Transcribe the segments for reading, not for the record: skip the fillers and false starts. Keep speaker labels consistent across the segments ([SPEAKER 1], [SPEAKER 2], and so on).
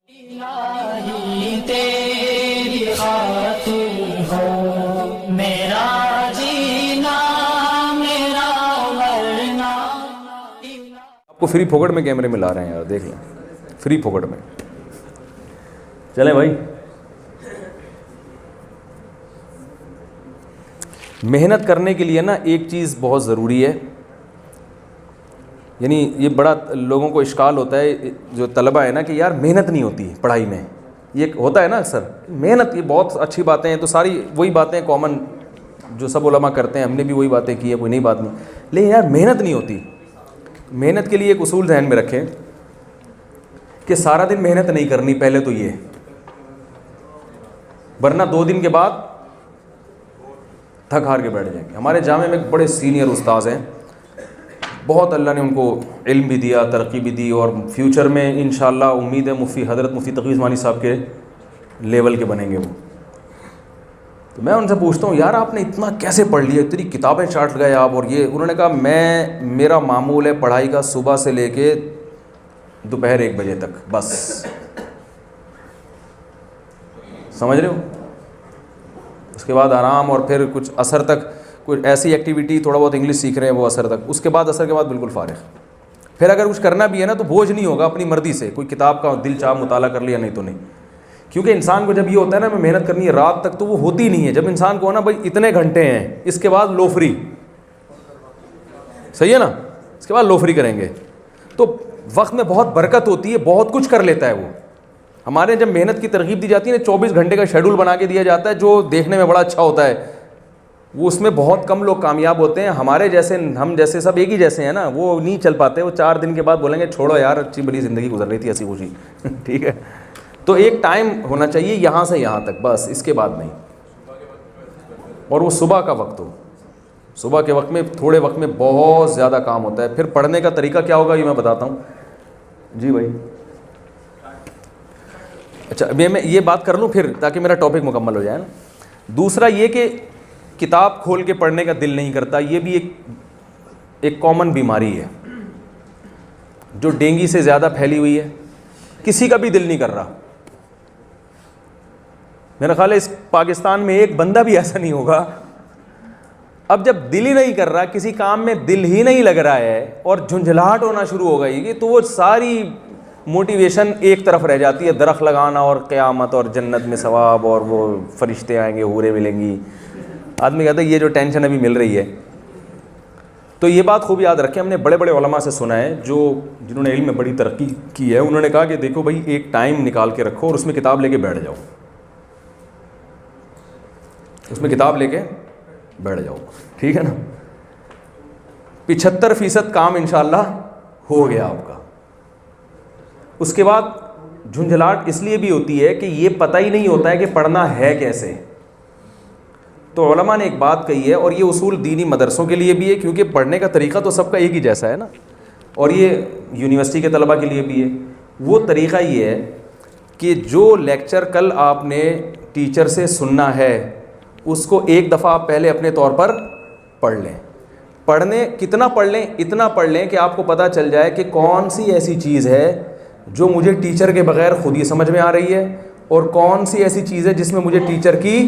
[SPEAKER 1] الہی تیری خاطر ہو میرا جینا میرا مرنا.
[SPEAKER 2] آپ کو فری پھوکٹ میں کیمرے میں لا رہے ہیں یار، دیکھ لیں فری پھوکٹ میں. چلیں بھائی، محنت کرنے کے لیے نا ایک چیز بہت ضروری ہے. یعنی یہ بڑا لوگوں کو اشکال ہوتا ہے جو طلبہ ہے نا کہ یار محنت نہیں ہوتی پڑھائی میں. یہ ہوتا ہے نا اکثر، محنت یہ بہت اچھی باتیں ہیں، تو ساری وہی باتیں کامن جو سب علماء کرتے ہیں، ہم نے بھی وہی باتیں کی ہیں، کوئی نئی بات نہیں. لیکن یار محنت نہیں ہوتی. محنت کے لیے ایک اصول ذہن میں رکھیں کہ سارا دن محنت نہیں کرنی پہلے تو یہ، ورنہ 2 دن کے بعد تھک ہار کے بیٹھ جائیں گے. ہمارے جامعہ میں ایک بڑے سینئر استاذ ہیں، بہت اللہ نے ان کو علم بھی دیا، ترقی بھی دی، اور فیوچر میں انشاءاللہ امید ہے حضرت مفتی تقی عثمانی صاحب کے لیول کے بنیں گے وہ. تو میں ان سے پوچھتا ہوں یار آپ نے اتنا کیسے پڑھ لیا، اتنی کتابیں چاٹ گئے آپ. اور یہ انہوں نے کہا میرا معمول ہے پڑھائی کا صبح سے لے کے دوپہر 1 بجے تک بس. سمجھ رہے ہو؟ اس کے بعد آرام، اور پھر کچھ عصر تک کوئی ایسی ایکٹیویٹی، تھوڑا بہت انگلش سیکھ رہے ہیں وہ عصر تک. اس کے بعد عصر کے بعد بالکل فارغ. پھر اگر کچھ کرنا بھی ہے نا تو بوجھ نہیں ہوگا، اپنی مرضی سے کوئی کتاب کا دل چاہ مطالعہ کر لیا، نہیں تو نہیں. کیونکہ انسان کو جب یہ ہوتا ہے نا میں محنت کرنی ہے رات تک، تو وہ ہوتی نہیں ہے. جب انسان کو نا بھائی اتنے گھنٹے ہیں، اس کے بعد لو فری، صحیح ہے نا، اس کے بعد لو فری کریں گے تو وقت میں بہت برکت ہوتی ہے، بہت کچھ کر لیتا ہے وہ. ہمارے جب محنت کی ترغیب دی جاتی ہے نا، 24 گھنٹے کا شیڈول بنا کے دیا جاتا ہے جو دیکھنے میں بڑا اچھا ہوتا ہے، وہ اس میں بہت کم لوگ کامیاب ہوتے ہیں. ہمارے جیسے، ہم جیسے سب ایک ہی جیسے ہیں نا، وہ نہیں چل پاتے. وہ 4 دن کے بعد بولیں گے چھوڑو یار اچھی بڑی زندگی گزر رہی تھی ایسی خوشی. ٹھیک ہے، تو ایک ٹائم ہونا چاہیے یہاں سے یہاں تک بس، اس کے بعد نہیں. اور وہ صبح کا وقت ہو. صبح کے وقت میں تھوڑے وقت میں بہت زیادہ کام ہوتا ہے. پھر پڑھنے کا طریقہ کیا ہوگا یہ میں بتاتا ہوں. جی بھائی، اچھا میں یہ بات کر لوں پھر تاکہ میرا ٹاپک مکمل ہو جائے نا. دوسرا یہ کہ کتاب کھول کے پڑھنے کا دل نہیں کرتا، یہ بھی ایک کامن بیماری ہے جو ڈینگی سے زیادہ پھیلی ہوئی ہے. کسی کا بھی دل نہیں کر رہا. میرا خیال ہے اس پاکستان میں ایک بندہ بھی ایسا نہیں ہوگا. اب جب دل ہی نہیں کر رہا، کسی کام میں دل ہی نہیں لگ رہا ہے اور جھنجھلاہٹ ہونا شروع ہو گئی، تو وہ ساری موٹیویشن ایک طرف رہ جاتی ہے. درخت لگانا اور قیامت اور جنت میں ثواب اور وہ فرشتے آئیں گے، حوریں ملیں گی. آدمی کہتا ہے یہ جو ٹینشن ابھی مل رہی ہے. تو یہ بات خوب یاد رکھیں، ہم نے بڑے بڑے علماء سے سنا ہے جنہوں نے علم میں بڑی ترقی کی ہے. انہوں نے کہا کہ دیکھو بھائی ایک ٹائم نکال کے رکھو اور اس میں کتاب لے کے بیٹھ جاؤ، اس میں کتاب لے کے بیٹھ جاؤ. ٹھیک ہے نا، 75% کام انشاءاللہ ہو گیا آپ کا. اس کے بعد جھنجھلاہٹ اس لیے بھی ہوتی ہے کہ یہ پتہ ہی نہیں ہوتا ہے کہ پڑھنا ہے کیسے. تو علماء نے ایک بات کہی ہے، اور یہ اصول دینی مدرسوں کے لیے بھی ہے کیونکہ پڑھنے کا طریقہ تو سب کا ایک ہی جیسا ہے نا، اور یہ یونیورسٹی کے طلباء کے لیے بھی ہے. وہ طریقہ یہ ہے کہ جو لیکچر کل آپ نے ٹیچر سے سننا ہے اس کو ایک دفعہ آپ پہلے اپنے طور پر پڑھ لیں. پڑھنے کتنا پڑھ لیں؟ اتنا پڑھ لیں کہ آپ کو پتہ چل جائے کہ کون سی ایسی چیز ہے جو مجھے ٹیچر کے بغیر خود ہی سمجھ میں آ رہی ہے، اور کون سی ایسی چیز ہے جس میں مجھے ٹیچر کی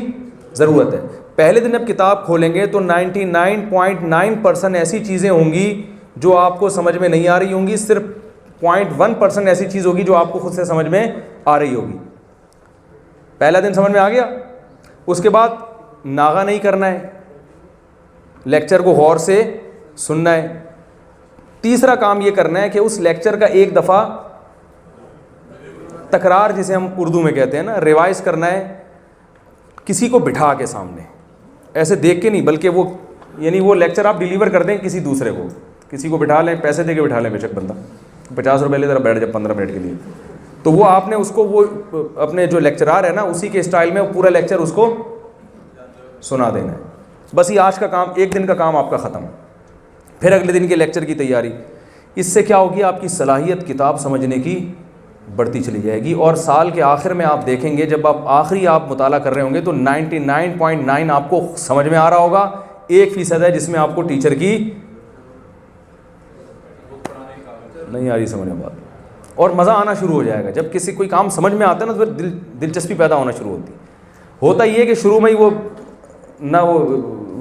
[SPEAKER 2] ضرورت ہے. پہلے دن اب کتاب کھولیں گے تو 99.9% ایسی چیزیں ہوں گی جو آپ کو سمجھ میں نہیں آ رہی ہوں گی. صرف 0.1% ایسی چیز ہوگی جو آپ کو خود سے سمجھ میں آ رہی ہوگی. پہلا دن سمجھ میں آ گیا. اس کے بعد ناغہ نہیں کرنا ہے، لیکچر کو غور سے سننا ہے. تیسرا کام یہ کرنا ہے کہ اس لیکچر کا ایک دفعہ تکرار، جسے ہم اردو میں کہتے ہیں نا، ریوائز کرنا ہے کسی کو بٹھا کے سامنے، ایسے دیکھ کے نہیں، بلکہ وہ یعنی وہ لیکچر آپ ڈیلیور کر دیں کسی دوسرے کو. کسی کو بٹھا لیں، پیسے دے کے بٹھا لیں، بے شک بندہ 50 روپے لے ذرا بیٹھ جائے 15 منٹ کے لیے، تو وہ آپ نے اس کو وہ اپنے جو لیکچرار ہے نا اسی کے اسٹائل میں پورا لیکچر اس کو سنا دینا ہے. بس یہ آج کا کام، ایک دن کا کام آپ کا ختم. پھر اگلے دن کے لیکچر کی تیاری. اس سے کیا ہوگی؟ آپ کی صلاحیت کتاب سمجھنے کی بڑھتی چلی جائے گی. اور سال کے آخر میں آپ دیکھیں گے جب آپ مطالعہ کر رہے ہوں گے تو 99.9 آپ کو سمجھ میں آ رہا ہوگا. 1% ہے جس میں آپ کو ٹیچر کی نہیں آ رہی سمجھ میں بات. اور مزہ آنا شروع ہو جائے گا. جب کسی کوئی کام سمجھ میں آتا ہے نا تو پھر دلچسپی پیدا ہونا شروع ہوتی ہے. ہوتا یہ ہے کہ شروع میں ہی وہ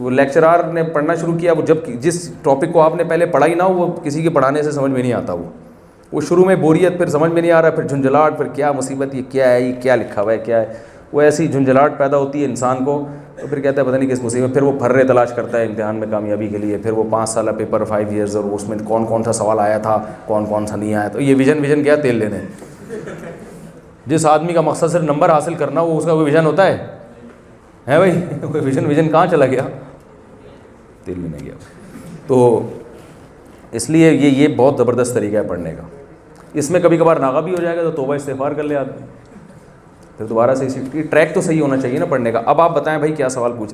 [SPEAKER 2] لیکچرار نے پڑھنا شروع کیا, وہ جب جس ٹاپک کو آپ نے پہلے پڑھا ہی نہ ہو وہ کسی کے پڑھانے سے سمجھ میں نہیں آتا. وہ شروع میں بوریت, پھر سمجھ میں نہیں آ رہا, پھر جھنجھلاہٹ, پھر کیا مصیبت, یہ کیا ہے, یہ کیا لکھا ہوا ہے, کیا ہے. وہ ایسی جھنجھلاہٹ پیدا ہوتی ہے انسان کو, تو پھر کہتا ہے پتہ نہیں کس مصیبت. پھر وہ پھرے تلاش کرتا ہے امتحان میں کامیابی کے لیے. پھر وہ 5 سالہ پیپر 5 ایئرز, اور اس میں کون کون سا سوال آیا تھا, کون کون سا نہیں آیا. تو یہ ویژن کیا تیل لینے. جس آدمی کا مقصد صرف نمبر حاصل کرنا, وہ اس کا کوئی ویژن ہوتا ہے بھائی؟ کوئی ویژن کہاں چلا گیا, تیل لینے گیا. تو اس لیے یہ بہت زبردست طریقہ ہے پڑھنے کا. اس میں کبھی کبھار ناغہ بھی ہو جائے گا تو توبہ استغفار کر لے آدمی, پھر دوبارہ سے اسی ٹریک تو صحیح ہونا چاہیے نا پڑھنے کا. اب آپ بتائیں بھائی کیا سوال پوچھ